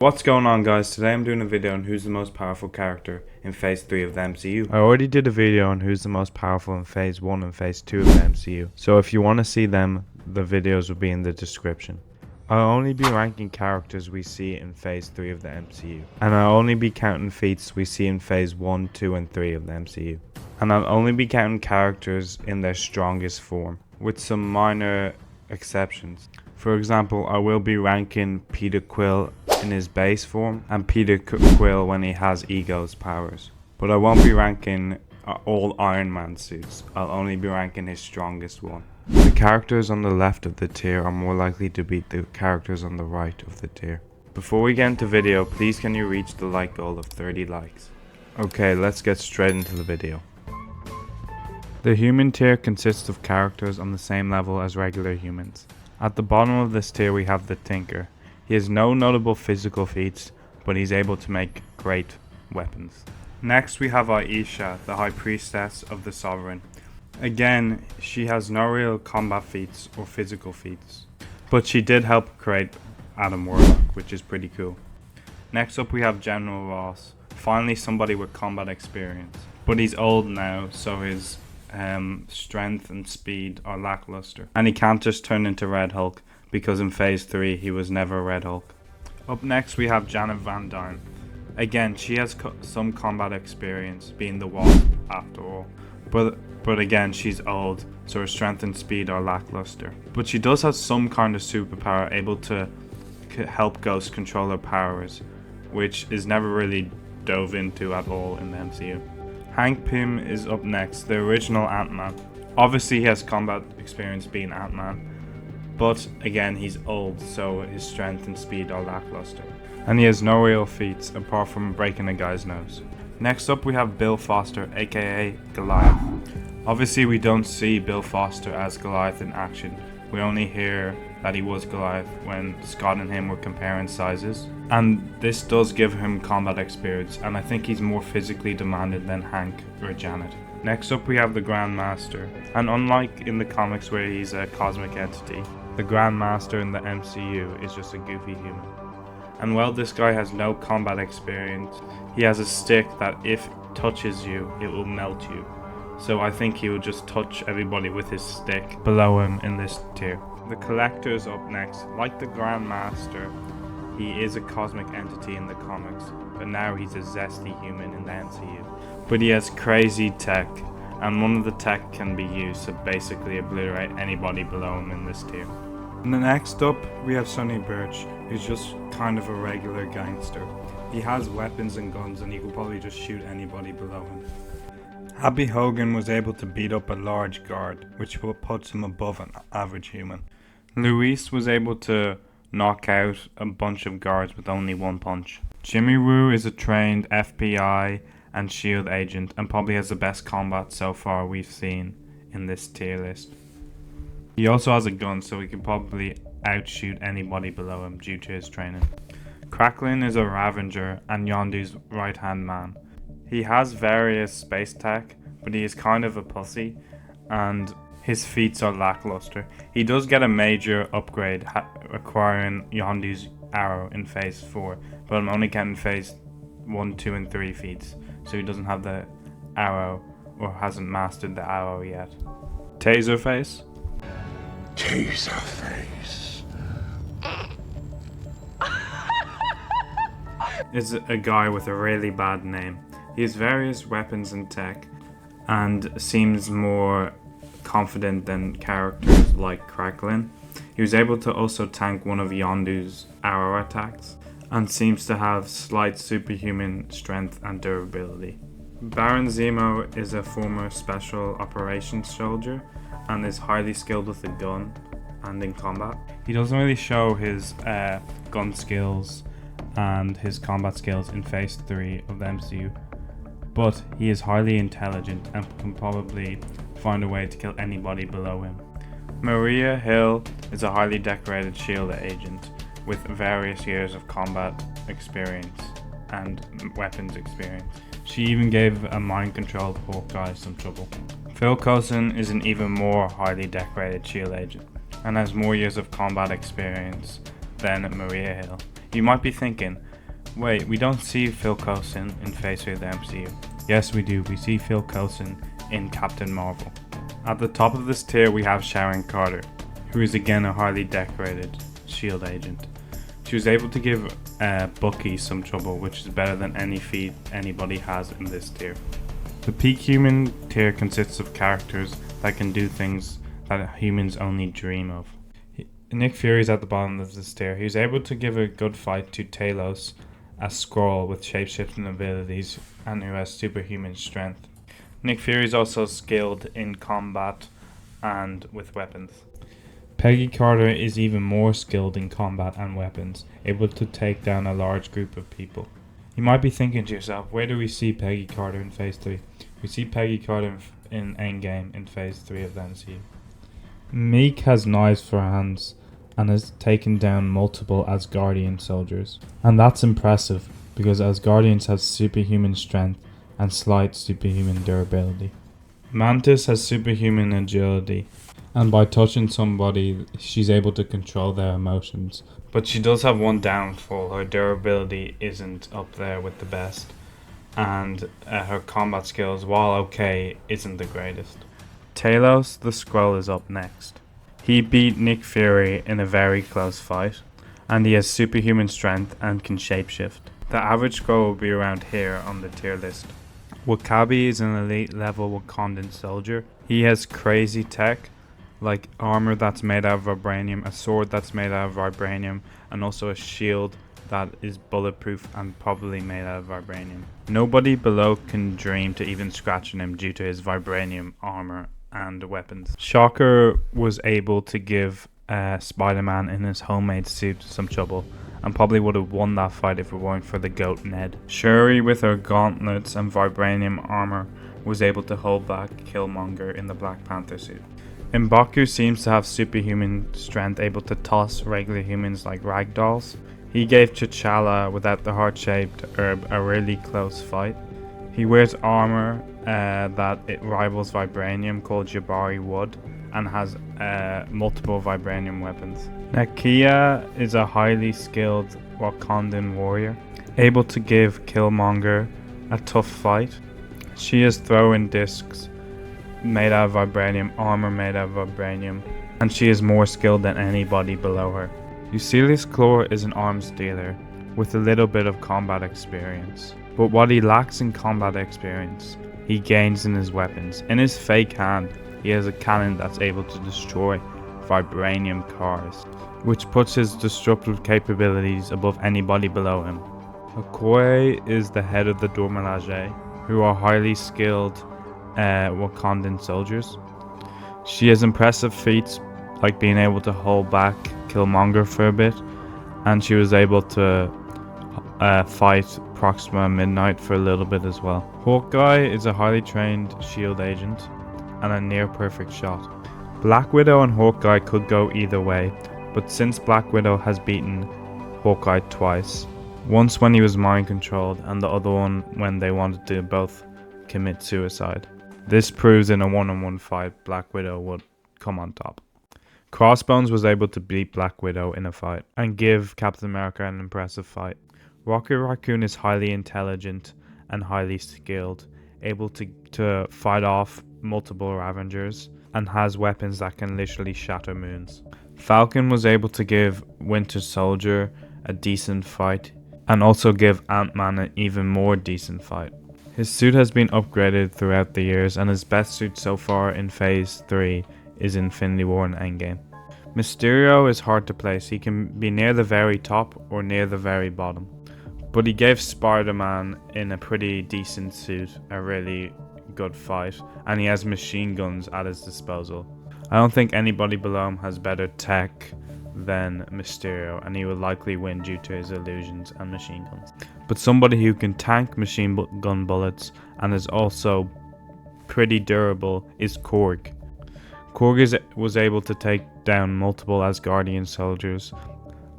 What's going on, guys? Today I'm doing a video on who's the most powerful character in Phase 3 of the MCU. I already did a video on who's the most powerful in Phase 1 and Phase 2 of the MCU. So if you want to see them, the videos will be in the description. I'll only be ranking characters we see in Phase 3 of the MCU. And I'll only be counting feats we see in Phase 1, 2 and 3 of the MCU. And I'll only be counting characters in their strongest form, with some minor exceptions. For example, I will be ranking Peter Quill in his base form and Peter Quill when he has Ego's powers. But I won't be ranking all Iron Man suits. I'll only be ranking his strongest one. The characters on the left of the tier are more likely to beat the characters on the right of the tier. Before we get into video, please can you reach the like goal of 30 likes? Okay, let's get straight into the video. The human tier consists of characters on the same level as regular humans. At the bottom of this tier we have the Tinker. He has no notable physical feats, but he's able to make great weapons. Next we have Aisha, the High Priestess of the Sovereign. Again, she has no real combat feats or physical feats, but she did help create Adam Warlock, which is pretty cool. Next up we have General Ross, finally somebody with combat experience, but he's old now, so his strength and speed are lackluster, and he can't just turn into Red Hulk because in Phase 3 he was never Red Hulk. Up next we have Janet Van Dyne. Again, she has some combat experience, being the Wasp after all, but again she's old, so her strength and speed are lackluster. But she does have some kind of superpower, able to help Ghost control her powers, which is never really dove into at all in the MCU. Hank Pym is up next, the original Ant-Man. Obviously he has combat experience being Ant-Man, but again he's old, so his strength and speed are lackluster. And he has no real feats apart from breaking a guy's nose. Next up we have Bill Foster, aka Goliath. Obviously we don't see Bill Foster as Goliath in action. We only hear that he was Goliath when Scott and him were comparing sizes. And this does give him combat experience, and I think he's more physically demanded than Hank or Janet. Next up we have the Grand Master, and unlike in the comics where he's a cosmic entity, the Grand Master in the MCU is just a goofy human. And while this guy has no combat experience, he has a stick that if it touches you, it will melt you. So I think he will just touch everybody with his stick below him in this tier. The Collector is up next. Like the Grand Master, he is a cosmic entity in the comics, but now he's a zesty human in the MCU. But he has crazy tech, and one of the tech can be used to basically obliterate anybody below him in this tier. And then next up, we have Sonny Birch, who's just kind of a regular gangster. He has weapons and guns, and he could probably just shoot anybody below him. Happy Hogan was able to beat up a large guard, which puts him above an average human. Luis was able to knock out a bunch of guards with only one punch. Jimmy Woo is a trained FBI and SHIELD agent and probably has the best combat so far we've seen in this tier list. He also has a gun, so he can probably outshoot anybody below him due to his training. Cracklin is a Ravager and Yondu's right-hand man. He has various space tech, but he is kind of a pussy, and his feats are lackluster. He does get a major upgrade acquiring Yondu's arrow in Phase 4, but I'm only counting Phase 1, 2 and 3 feats, so he doesn't have the arrow or hasn't mastered the arrow yet. Taserface? Taserface is a guy with a really bad name. He has various weapons and tech, and seems more confident than characters like Cracklin. He was able to also tank one of Yondu's arrow attacks, and seems to have slight superhuman strength and durability. Baron Zemo is a former special operations soldier, and is highly skilled with a gun and in combat. He doesn't really show his gun skills and his combat skills in Phase 3 of the MCU, but he is highly intelligent and can probably find a way to kill anybody below him. Maria Hill is a highly decorated SHIELD agent with various years of combat experience and weapons experience. She even gave a mind-controlled Hawkeye some trouble. Phil Coulson is an even more highly decorated SHIELD agent and has more years of combat experience than Maria Hill. You might be thinking, Wait, we don't see Phil Coulson in Phase 3 of the MCU. Yes, we do. We see Phil Coulson in Captain Marvel. At the top of this tier, we have Sharon Carter, who is again a highly decorated SHIELD agent. She was able to give Bucky some trouble, which is better than any feat anybody has in this tier. The peak human tier consists of characters that can do things that humans only dream of. Nick Fury is at the bottom of this tier. He was able to give a good fight to Talos, a Skrull with shapeshifting abilities and who has superhuman strength. Nick Fury is also skilled in combat and with weapons. Peggy Carter is even more skilled in combat and weapons, able to take down a large group of people. You might be thinking to yourself, where do we see Peggy Carter in Phase 3? We see Peggy Carter in Endgame in Phase 3 of the MCU. Meek has knives for hands and has taken down multiple Asgardian soldiers. And that's impressive because Asgardians have superhuman strength and slight superhuman durability. Mantis has superhuman agility, and by touching somebody, she's able to control their emotions. But she does have one downfall: her durability isn't up there with the best, and her combat skills, while okay, isn't the greatest. Talos the Skrull is up next. He beat Nick Fury in a very close fight, and he has superhuman strength and can shapeshift. The average Skrull will be around here on the tier list. W'Kabi is an elite level Wakandan soldier. He has crazy tech, like armor that's made out of vibranium, a sword that's made out of vibranium, and also a shield that is bulletproof and probably made out of vibranium. Nobody below can dream to even scratch on him due to his vibranium armor and weapons. Shocker was able to give Spider-Man in his homemade suit some trouble, and probably would have won that fight if it weren't for the goat Ned. Shuri with her gauntlets and vibranium armor was able to hold back Killmonger in the Black Panther suit. M'Baku seems to have superhuman strength, able to toss regular humans like ragdolls. He gave T'Challa without the heart-shaped herb a really close fight. He wears armor that it rivals vibranium called Jabari Wood and has multiple vibranium weapons. Nakia is a highly skilled Wakandan warrior, able to give Killmonger a tough fight. She has throwing discs made out of vibranium, armor made out of vibranium, and she is more skilled than anybody below her. Eucelius Claw is an arms dealer with a little bit of combat experience, but what he lacks in combat experience, he gains in his weapons. In his fake hand, he has a cannon that's able to destroy vibranium cars, which puts his destructive capabilities above anybody below him. Okoye is the head of the Dormelage, who are highly skilled Wakandan soldiers. She has impressive feats like being able to hold back Killmonger for a bit, and she was able to fight Proxima Midnight for a little bit as well. Hawkeye is a highly trained SHIELD agent and a near perfect shot. Black Widow and Hawkeye could go either way, but since Black Widow has beaten Hawkeye twice, once when he was mind controlled and the other one when they wanted to both commit suicide, this proves in a one-on-one fight Black Widow would come on top. Crossbones was able to beat Black Widow in a fight and give Captain America an impressive fight. Rocket Raccoon is highly intelligent and highly skilled, able to fight off multiple Ravengers, and has weapons that can literally shatter moons. Falcon was able to give Winter Soldier a decent fight and also give Ant-Man an even more decent fight. His suit has been upgraded throughout the years, and his best suit so far in Phase 3 is Infinity War and Endgame. Mysterio is hard to place. He can be near the very top or near the very bottom, but he gave Spider-Man in a pretty decent suit a really good fight, and he has machine guns at his disposal. I don't think anybody below him has better tech than Mysterio, and he will likely win due to his illusions and machine guns. But somebody who can tank machine gun bullets and is also pretty durable is Korg. Korg was able to take down multiple Asgardian soldiers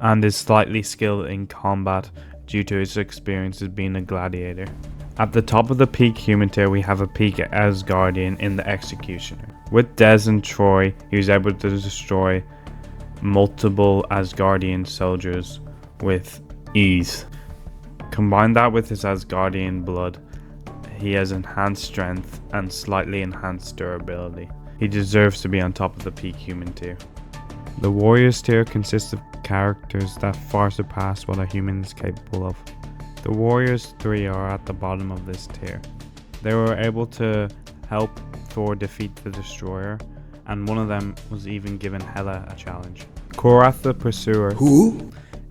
and is slightly skilled in combat due to his experience as being a gladiator. At the top of the peak human tier, we have a peak Asgardian in the Executioner. With Des and Troy, he was able to destroy multiple Asgardian soldiers with ease. Combine that with his Asgardian blood, he has enhanced strength and slightly enhanced durability. He deserves to be on top of the peak human tier. The Warriors tier consists of characters that far surpass what a human is capable of. The Warriors 3 are at the bottom of this tier. They were able to help Thor defeat the Destroyer, and one of them was even given Hela a challenge. Korath the Pursuer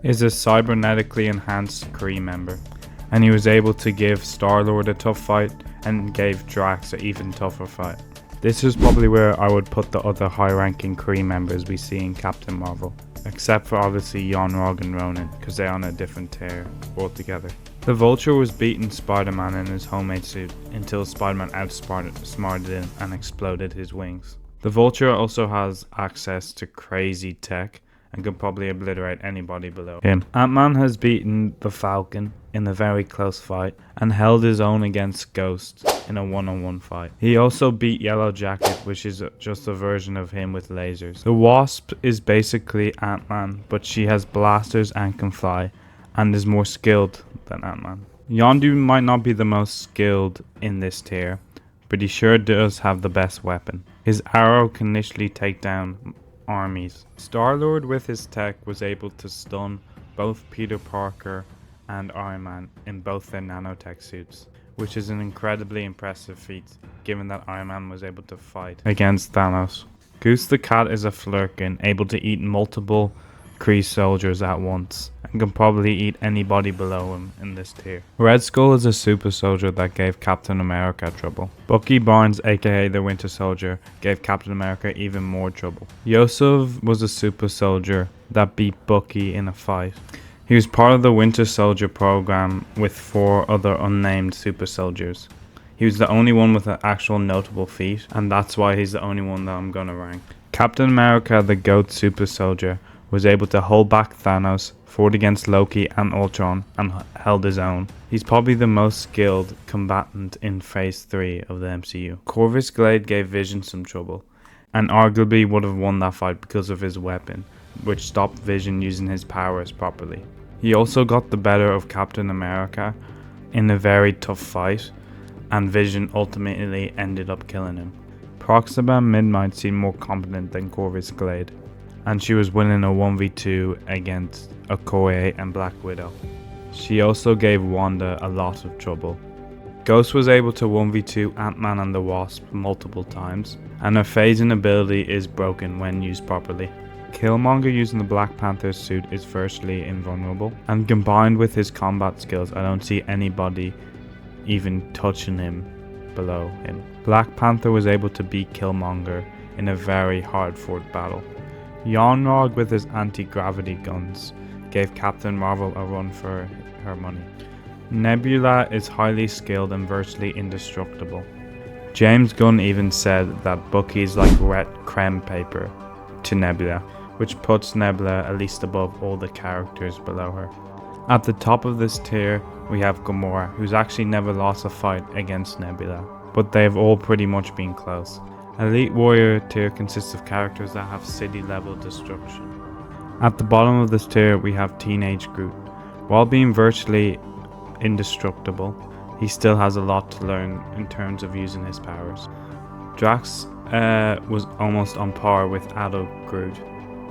is a cybernetically enhanced Kree member, and he was able to give Star-Lord a tough fight and gave Drax an even tougher fight. This is probably where I would put the other high-ranking Kree members we see in Captain Marvel, except for obviously Yon-Rogg and Ronan, because they're on a different tier altogether. The Vulture was beating Spider-Man in his homemade suit until Spider-Man outsmarted him and exploded his wings. The Vulture also has access to crazy tech and could probably obliterate anybody below him. Ant-Man has beaten the Falcon in a very close fight and held his own against Ghost in a one-on-one fight. He also beat Yellow Jacket, which is just a version of him with lasers. The Wasp is basically Ant-Man, but she has blasters and can fly, and is more skilled than Ant-Man. Yondu might not be the most skilled in this tier, but he sure does have the best weapon. His arrow can initially take down armies. Star-Lord with his tech was able to stun both Peter Parker and Iron Man in both their nanotech suits, which is an incredibly impressive feat given that Iron Man was able to fight against Thanos. Goose the Cat is a Flurkin, able to eat multiple Kree soldiers at once, and can probably eat anybody below him in this tier. Red Skull is a super soldier that gave Captain America trouble. Bucky Barnes, aka the Winter Soldier, gave Captain America even more trouble. Yosef was a super soldier that beat Bucky in a fight. He was part of the Winter Soldier program with 4 other unnamed super soldiers. He was the only one with an actual notable feat, and that's why he's the only one that I'm gonna rank. Captain America, the GOAT super soldier, was able to hold back Thanos, fought against Loki and Ultron, and held his own. He's probably the most skilled combatant in Phase 3 of the MCU. Corvus Glaive gave Vision some trouble, and arguably would have won that fight because of his weapon, which stopped Vision using his powers properly. He also got the better of Captain America in a very tough fight, and Vision ultimately ended up killing him. Proxima Midnight seemed more competent than Corvus Glaive, and she was winning a 1v2 against Okoye and Black Widow. She also gave Wanda a lot of trouble. Ghost was able to 1v2 Ant-Man and the Wasp multiple times, and her phasing ability is broken when used properly. Killmonger using the Black Panther suit is virtually invulnerable, and combined with his combat skills, I don't see anybody even touching him below him. Black Panther was able to beat Killmonger in a very hard-fought battle. Yon-Rogg with his anti-gravity guns gave Captain Marvel a run for her money. Nebula is highly skilled and virtually indestructible. James Gunn even said that Bucky is like wet creme paper to Nebula, which puts Nebula at least above all the characters below her. At the top of this tier, we have Gamora, who's actually never lost a fight against Nebula, but they've all pretty much been close. Elite Warrior tier consists of characters that have city level destruction. At the bottom of this tier we have Teenage Groot. While being virtually indestructible, he still has a lot to learn in terms of using his powers. Drax was almost on par with adult Groot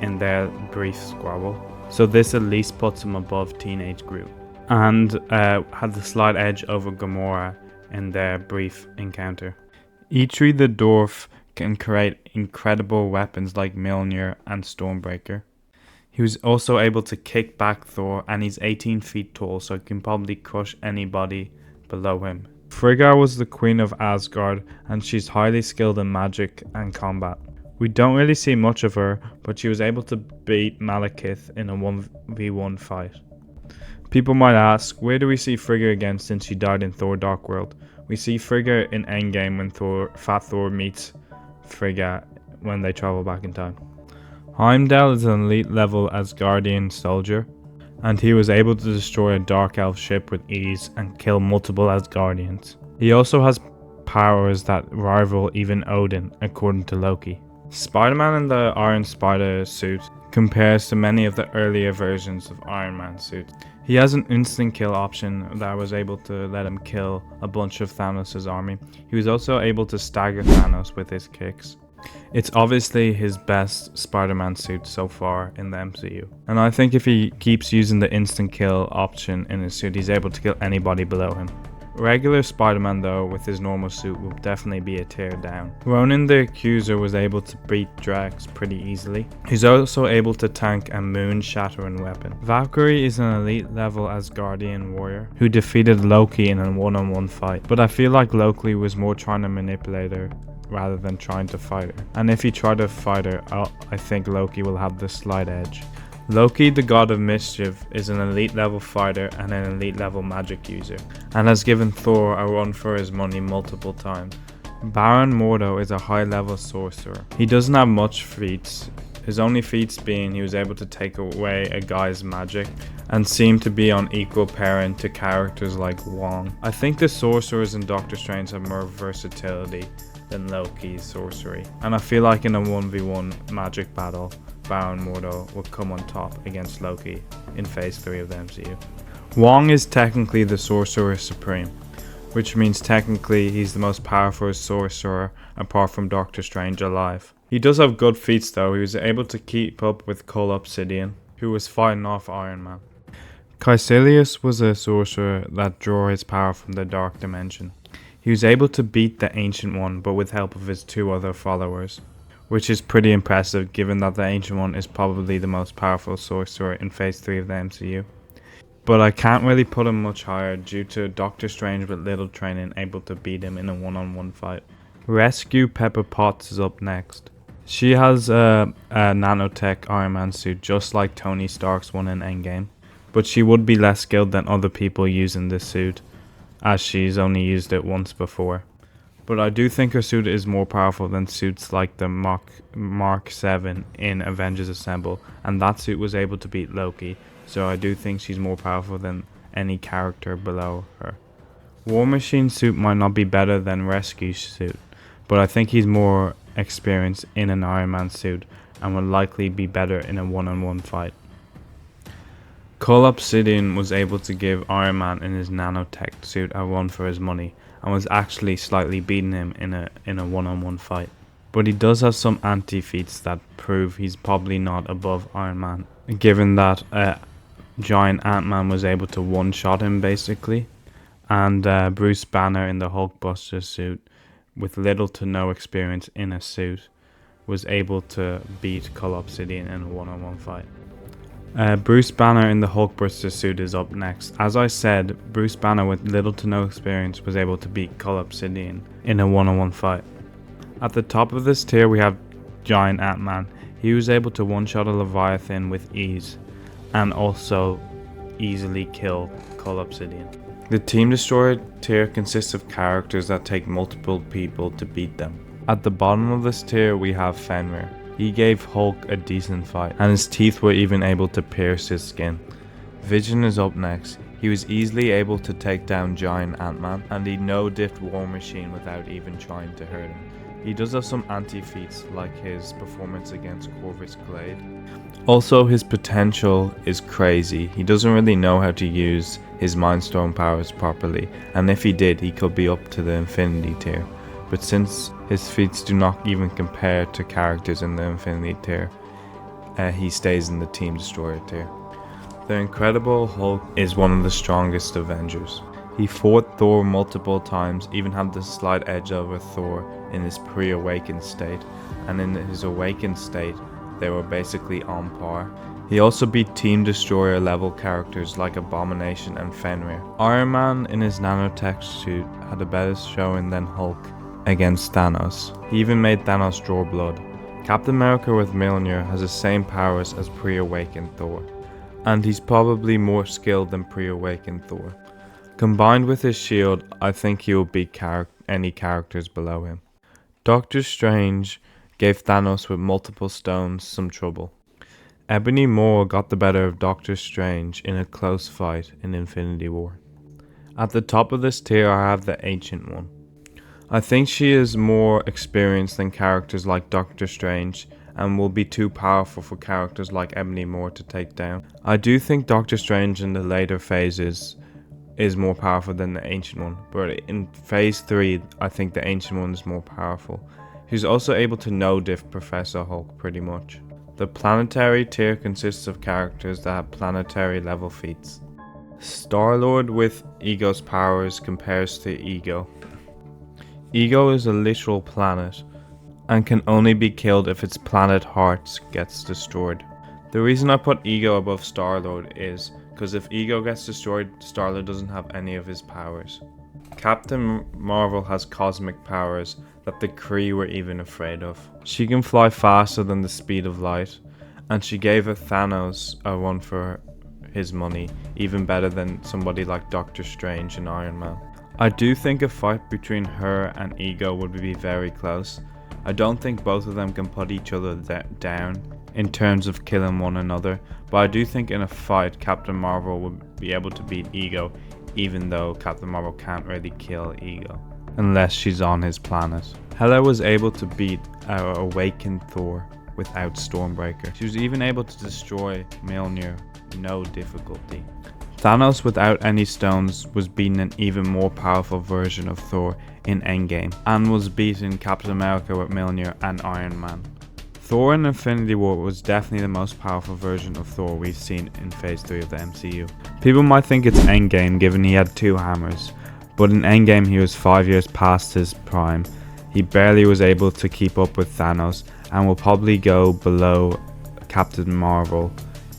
in their brief squabble, so this at least puts him above Teenage Groot, and had the slight edge over Gamora in their brief encounter. Eitri the Dwarf can create incredible weapons like Mjolnir and Stormbreaker. He was also able to kick back Thor, and he's 18 feet tall, so he can probably crush anybody below him. Frigga was the queen of Asgard, and she's highly skilled in magic and combat. We don't really see much of her, but she was able to beat Malekith in a 1v1 fight. People might ask, where do we see Frigga again since she died in Thor Dark World? We see Frigga in Endgame when Fat Thor meets Frigga when they travel back in time. Heimdall is an elite level Asgardian soldier, and he was able to destroy a Dark Elf ship with ease and kill multiple Asgardians. He also has powers that rival even Odin, according to Loki. Spider-Man in the Iron Spider suit compares to many of the earlier versions of Iron Man suits. He has an instant kill option that was able to let him kill a bunch of Thanos' army. He was also able to stagger Thanos with his kicks. It's obviously his best Spider-Man suit so far in the MCU. And I think if he keeps using the instant kill option in his suit, he's able to kill anybody below him. Regular Spider-Man though, with his normal suit, will definitely be a tear down. Ronan the Accuser was able to beat Drax pretty easily. He's also able to tank a moon-shattering weapon. Valkyrie is an elite level Asgardian warrior who defeated Loki in a one-on-one fight, but I feel like Loki was more trying to manipulate her rather than trying to fight her. And if he tried to fight her, I think Loki will have the slight edge. Loki, the god of mischief, is an elite level fighter and an elite level magic user, and has given Thor a run for his money multiple times. Baron Mordo is a high level sorcerer. He doesn't have much feats, his only feats being he was able to take away a guy's magic and seemed to be on equal parent to characters like Wong. I think the sorcerers in Doctor Strange have more versatility than Loki's sorcery, and I feel like in a 1v1 magic battle, Baron Mordo will come on top against Loki in phase 3 of the MCU. Wong is technically the Sorcerer Supreme, which means technically he's the most powerful sorcerer apart from Doctor Strange alive. He does have good feats though. He was able to keep up with Cole Obsidian, who was fighting off Iron Man. Caecilius was a sorcerer that drew his power from the Dark Dimension. He was able to beat the Ancient One, but with help of his 2 other followers, which is pretty impressive given that the Ancient One is probably the most powerful sorcerer in phase 3 of the MCU. But I can't really put him much higher due to Doctor Strange with little training able to beat him in a one-on-one fight. Rescue Pepper Potts is up next. She has a nanotech Iron Man suit just like Tony Stark's one in Endgame, but she would be less skilled than other people using this suit, as she's only used it once before. But I do think her suit is more powerful than suits like the Mark 7 in Avengers Assemble, and that suit was able to beat Loki, so I do think she's more powerful than any character below her. War Machine's suit might not be better than Rescue's suit, but I think he's more experienced in an Iron Man suit and will likely be better in a one-on-one fight. Cole Obsidian was able to give Iron Man in his nanotech suit a run for his money, and was actually slightly beating him in a one-on-one fight. But he does have some anti-feats that prove he's probably not above Iron Man, given that giant Ant-Man was able to one-shot him basically, and Bruce Banner in the Hulkbuster suit, with little to no experience in a suit, was able to beat Cole Obsidian in a one-on-one fight. Bruce Banner in the Hulkbuster suit is up next. As I said, Bruce Banner with little to no experience was able to beat Cole Obsidian in a one-on-one fight. At the top of this tier we have Giant Ant-Man. He was able to one-shot a Leviathan with ease, and also easily kill Cole Obsidian. The Team Destroyer tier consists of characters that take multiple people to beat them. At the bottom of this tier we have Fenrir. He gave Hulk a decent fight, and his teeth were even able to pierce his skin. Vision is up next. He was easily able to take down Giant Ant-Man, and he no-diffed War Machine without even trying to hurt him. He does have some anti-feats, like his performance against Corvus Glade. Also, his potential is crazy. He doesn't really know how to use his Mind Stone powers properly, and if he did, he could be up to the Infinity tier. But since his feats do not even compare to characters in the Infinity tier, he stays in the Team Destroyer tier. The Incredible Hulk is one of the strongest Avengers. He fought Thor multiple times, even had the slight edge over Thor in his pre-awakened state, and in his awakened state, they were basically on par. He also beat Team Destroyer level characters like Abomination and Fenrir. Iron Man in his nanotech suit had a better showing than Hulk against Thanos. He even made Thanos draw blood. Captain America with Mjolnir has the same powers as pre-awakened Thor, and he's probably more skilled than pre-awakened Thor. Combined with his shield, I think he will beat any characters below him. Doctor Strange gave Thanos with multiple stones some trouble. Ebony Maw got the better of Doctor Strange in a close fight in Infinity War. At the top of this tier I have the Ancient One. I think she is more experienced than characters like Doctor Strange and will be too powerful for characters like Ebony Moore to take down. I do think Doctor Strange in the later phases is more powerful than the Ancient One, but in phase 3 I think the Ancient One is more powerful. He's also able to no-diff Professor Hulk pretty much. The Planetary tier consists of characters that have planetary level feats. Star-Lord with Ego's powers compares to Ego. Ego is a literal planet and can only be killed if its planet Hearts gets destroyed. The reason I put Ego above Star-Lord is because if Ego gets destroyed, Star-Lord doesn't have any of his powers. Captain Marvel has cosmic powers that the Kree were even afraid of. She can fly faster than the speed of light, and she gave Thanos a run for his money, even better than somebody like Doctor Strange and Iron Man. I do think a fight between her and Ego would be very close. I don't think both of them can put each other down in terms of killing one another, but I do think in a fight Captain Marvel would be able to beat Ego, even though Captain Marvel can't really kill Ego unless she's on his planet. Hela was able to beat our awakened Thor without Stormbreaker. She was even able to destroy Mjolnir, no difficulty. Thanos without any stones was beating an even more powerful version of Thor in Endgame, and was beating Captain America with Mjolnir and Iron Man. Thor in Infinity War was definitely the most powerful version of Thor we've seen in phase 3 of the MCU. People might think it's Endgame given he had 2 hammers, but in Endgame he was 5 years past his prime. He barely was able to keep up with Thanos and will probably go below Captain Marvel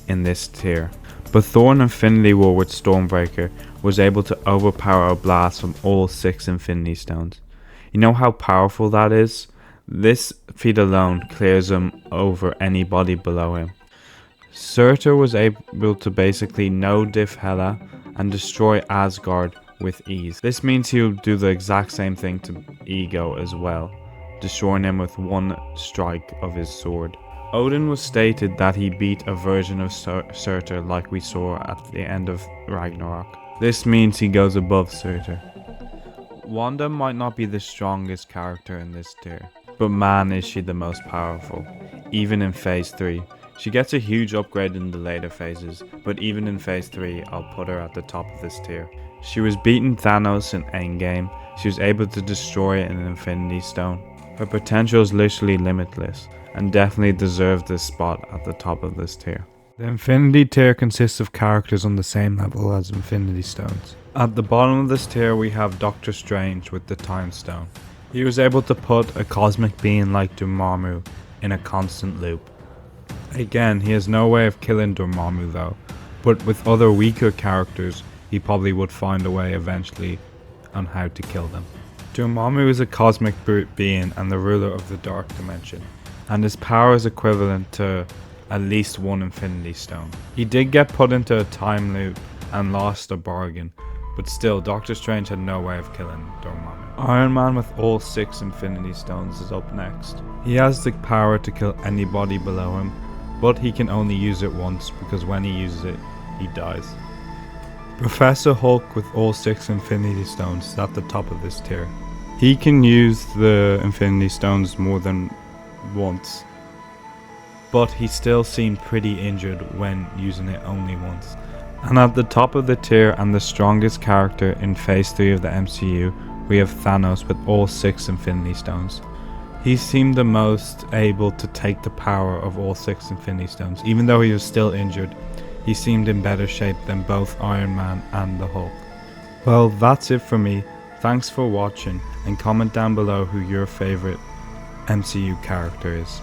in this tier. But Thor in Infinity War with Stormbreaker was able to overpower a blast from all 6 Infinity Stones. You know how powerful that is? This feat alone clears him over anybody below him. Surtur was able to basically no-diff Hela and destroy Asgard with ease. This means he'll do the exact same thing to Ego as well, destroying him with one strike of his sword. Odin was stated that he beat a version of Surtur like we saw at the end of Ragnarok. This means he goes above Surtur. Wanda might not be the strongest character in this tier, but man is she the most powerful, even in phase 3. She gets a huge upgrade in the later phases, but even in phase 3 I'll put her at the top of this tier. She was beating Thanos in Endgame, she was able to destroy an Infinity Stone. Her potential is literally limitless, and definitely deserves this spot at the top of this tier. The Infinity tier consists of characters on the same level as Infinity Stones. At the bottom of this tier we have Doctor Strange with the Time Stone. He was able to put a cosmic being like Dormammu in a constant loop. Again, he has no way of killing Dormammu though, but with other weaker characters he probably would find a way eventually on how to kill them. Dormammu is a cosmic being and the ruler of the Dark Dimension, and his power is equivalent to at least 1 Infinity Stone. He did get put into a time loop and lost a bargain, but still Doctor Strange had no way of killing Dormammu. Iron Man with all 6 Infinity Stones is up next. He has the power to kill anybody below him, but he can only use it once because when he uses it, he dies. Professor Hulk with all 6 Infinity Stones is at the top of this tier. He can use the Infinity Stones more than once, but he still seemed pretty injured when using it only once. And at the top of the tier and the strongest character in phase 3 of the MCU, we have Thanos with all 6 Infinity Stones. He seemed the most able to take the power of all 6 Infinity Stones. Even though he was still injured, he seemed in better shape than both Iron Man and the Hulk. Well, that's it for me. Thanks for watching, and comment down below who your favorite MCU character is.